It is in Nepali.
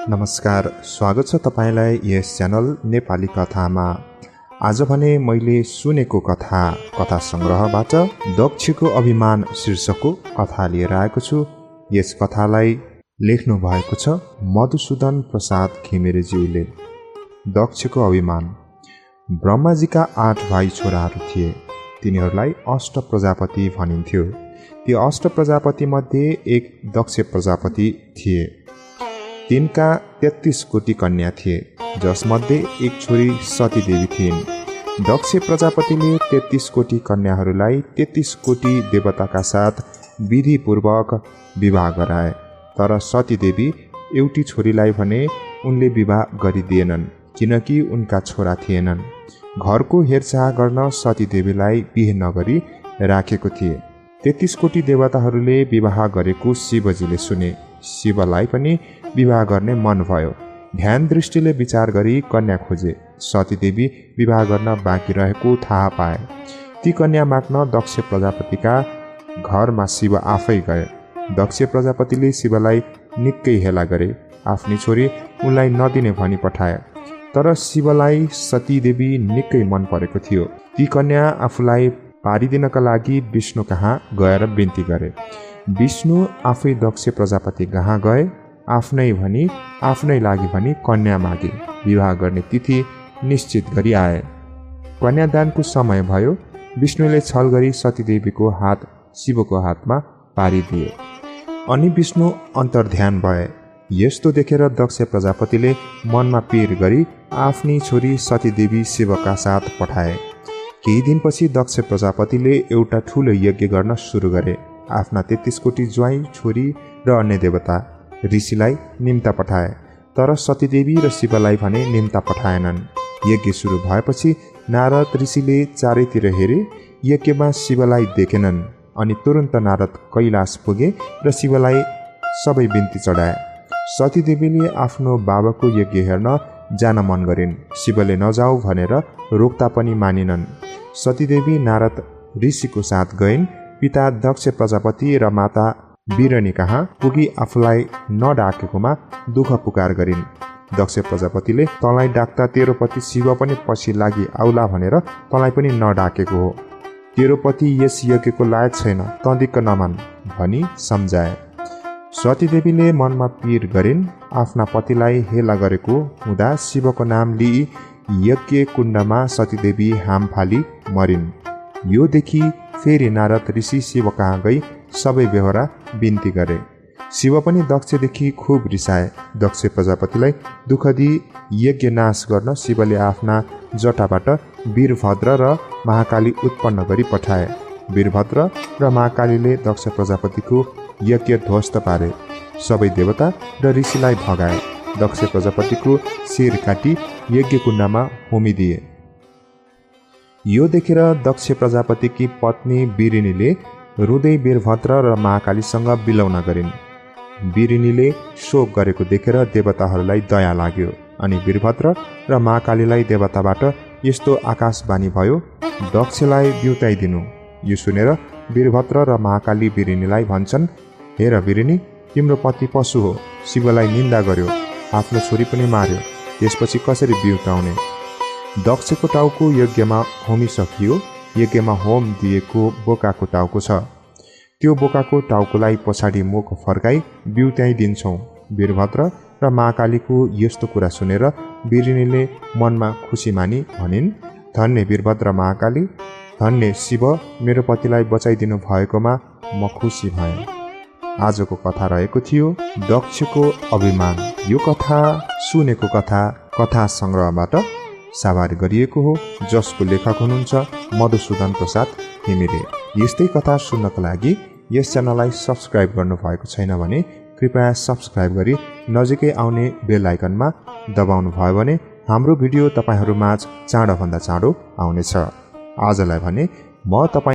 नमस्कार, स्वागत छ तपाईलाई यस च्यानल नेपाली कथामा। आज भने मैले सुनेको कथा संग्रहबाट दक्षको अभिमान शीर्षकको कथा लिएर आएको छु। यस कथालाई लेख्नु भएको छ मधुसूदन प्रसाद घिमिरेज्यूले। दक्षको अभिमान। ब्रह्माजीका 8 भाइ छोराहरू थिए। तिनीहरूलाई अष्ट प्रजापति भनिन्थ्यो। ती अष्ट प्रजापति मध्ये एक दक्ष प्रजापति थिए। तिनका 33 कोटी कन्या थिए, जसमध्ये एक छोरी सती देवी थिइन्। दक्ष प्रजापतिले 33 कोटी कन्याहरूलाई 33 कोटी देवताका साथ विधिपूर्वक विवाह गराए। तर सती देवी एउटी छोरीलाई भने उनले विवाह गरिदिएनन्, किनकि उनका छोरा थिएनन्। घरको हेरचाह गर्न सती देवीलाई बिहे नगरी राखेको थिए। 33 कोटी देवताहरूले विवाह गरेको शिवजीले सुने। शिवलाई पनि विवाह गर्ने मन भयो। ध्यान दृष्टिले विचार गरी कन्या खोजे। सती देवी विवाह गर्न बाँकी रहेको थाहा पाए। ती कन्या माग्न दक्ष प्रजापतिका घरमा शिव आफै गए। दक्ष प्रजापतिले शिवलाई निकै हेला गरे। आफ्नी छोरी उनलाई नदिने भनी पठाए। तर शिवलाई सती देवी निकै मन परेको थियो। ती कन्या आफूलाई पारिदिनका लागि विष्णु कहाँ गएर बिन्ती गरे। विष्णु आफै दक्ष प्रजापति कहाँ गए। आफ्नै लागि भनी कन्या मागे। विवाह गर्ने तिथि निश्चित गरी आए। कन्यादानको समय भयो। विष्णुले छल गरी सतीदेवीको हात शिवको हातमा पारिदिए। अनि विष्णु अन्तर्ध्यान भए। यस्तो देखेर दक्ष प्रजापतिले मनमा पीर गरी आफ्नी छोरी सतीदेवी शिवका साथ पठाए। केही दिनपछि दक्ष प्रजापतिले एउटा ठुलो यज्ञ गर्न सुरु गरे। आफ्ना 33 कोटी ज्वाइँ, छोरी र अन्य देवता ऋषिलाई निम्ता पठाए। तर सतीदेवी र शिवलाई भने निम्ता पठाएनन्। यज्ञ सुरु भएपछि नारद ऋषिले चारैतिर हेरे। यज्ञमा शिवलाई देखेनन्। अनि तुरन्त नारद कैलाश पुगे र शिवलाई सबै बिन्ती चढाए। सतीदेवीले आफ्नो बाबाको यज्ञ हेर्न जान मन गरिन्। शिवले नजाऊ भनेर रोक्दा पनि मानिनन्। सतीदेवी नारद ऋषिको साथ गइन्। पिता दक्ष प्रजापति र माता बिरनी कहाँ पुगी आफूलाई नडाकेकोमा दुःख पुकार गरिन्। दक्ष प्रजापतिले तँलाई डाक्दा तेरो पति शिव पनि पछि लागि आउला भनेर तँलाई पनि नडाकेको हो। तेरो पति यस यज्ञको लायक छैन, तँ दिक्क नमान भनी सम्झाए। सतीदेवीले मनमा पीर गरिन्। आफ्ना पतिलाई हेला गरेको हुँदा शिवको नाम लिई यज्ञ कुण्डमा सतीदेवी हाम फाली मरिन्। यो देखि फेरि नारद ऋषि शिव कहाँ गई सबै बेहोरा बिन्ती गरे। शिव पनि दक्षदेखि खुब रिसाए। दक्ष प्रजापतिलाई दुःख दिई यज्ञ नाश गर्न शिवले आफ्ना जटाबाट वीरभद्र र महाकाली उत्पन्न गरी पठाए। वीरभद्र र महाकालीले दक्ष प्रजापतिको यज्ञ ध्वस्त पारे। सबै देवता र ऋषिलाई भगाए। दक्ष प्रजापतिको शिर काटी यज्ञ कुण्डमा होमिदिए। यो देखेर दक्ष प्रजापतिकी पत्नी बिरिनीले रुँदै वीरभद्र र महाकालीसँग बिलौना गरिन्। बिरिनीले शोक गरेको देखेर देवताहरूलाई दया लाग्यो। अनि वीरभद्र र महाकालीलाई देवताबाट यस्तो आकाशवाणी भयो, दक्षलाई बिउताइदिनु। यो सुनेर वीरभद्र र महाकाली बिरिनीलाई भन्छन्, हेर बिरिनी, तिम्रो पति पशु हो, शिवलाई निन्दा गर्यो, आफ्नो छोरी पनि मार्यो, त्यसपछि कसरी बिउताउने। दक्षको टाउको यज्ञमा होमिसकियो। यज्ञमा होम दिएको बोकाको टाउको छ। त्यो बोकाको टाउकोलाई पछाडि मुख फर्काई बिउताइदिन्छौँ। वीरभद्र र महाकालीको यस्तो कुरा सुनेर बिरिनीले मनमा खुसी मानी भनिन्, धन्य वीरभद्र महाकाली, धन्य शिव, मेरो पतिलाई बचाइदिनु भएकोमा म खुसी भएँ। आजको कथा रहेको थियो दक्षको अभिमान। यो कथा सुनेको कथा सङ्ग्रहबाट साभार गरिएको हो, जसको लेखक हुनुहुन्छ मधुसूदन प्रसाद घिमिरे। यस्तै कथा सुन्नको लागि यस च्यानललाई सब्सक्राइब गर्नुभएको छैन भने कृपया सब्सक्राइब गरी नजिकै आउने बेल आइकनमा दबाउनु भयो भने हाम्रो भिडियो तपाईँहरूमाझ चाँडोभन्दा चाँडो आउनेछ। आजलाई भने म तपाईँ